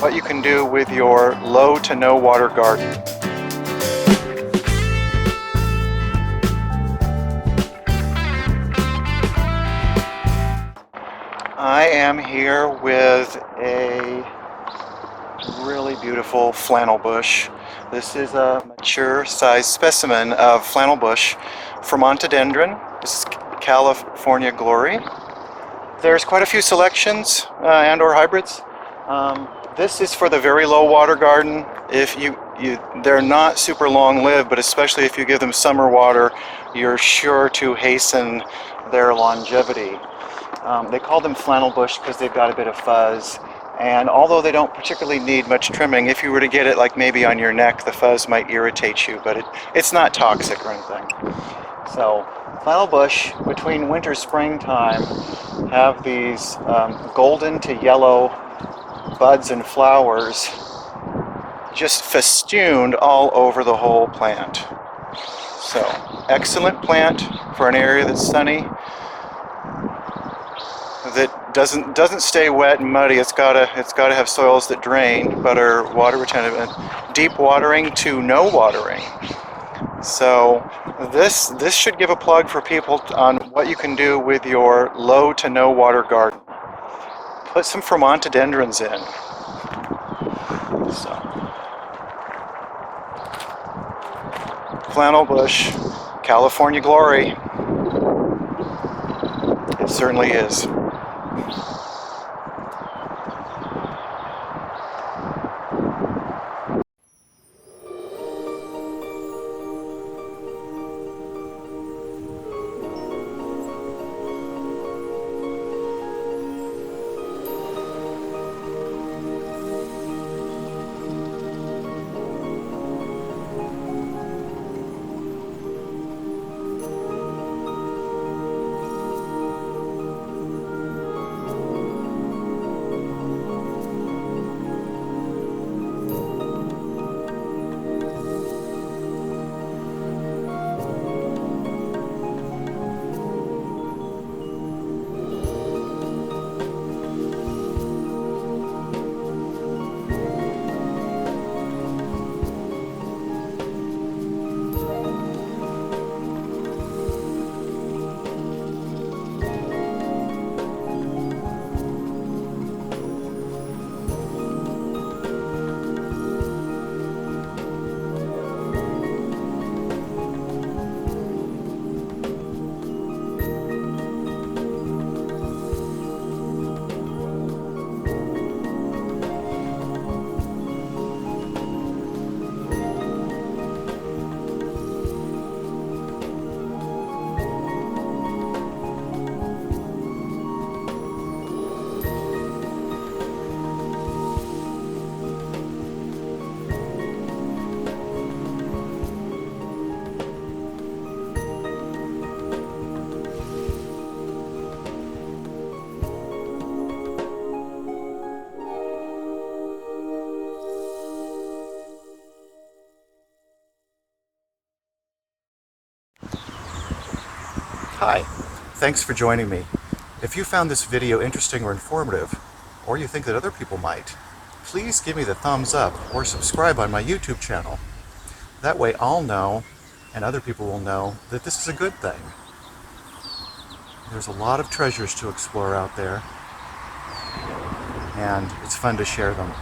what you can do with your low to no water garden. I am here with a really beautiful flannel bush. This is a mature sized specimen of flannel bush, Fremontodendron. This is California Glory. There's quite a few selections and or hybrids. This is for the very low water garden. If they're not super long lived, but especially if you give them summer water, you're sure to hasten their longevity. They call them flannel bush because they've got a bit of fuzz, and although they don't particularly need much trimming, if you were to get it like maybe on your neck, the fuzz might irritate you, but it's not toxic or anything. So flannel bush between winter springtime have these golden to yellow buds and flowers just festooned all over the whole plant. So excellent plant for an area that's sunny, that doesn't stay wet and muddy. It's gotta have soils that drain but are water retentive, and deep watering to no watering. So this should give a plug for people on what you can do with your low to no water garden. Put some Fremontodendrons in. So flannel bush, California Glory. It certainly is. Hi, thanks for joining me. If you found this video interesting or informative, or you think that other people might, please give me the thumbs up or subscribe on my YouTube channel. That way I'll know, and other people will know, that this is a good thing. There's a lot of treasures to explore out there, and it's fun to share them.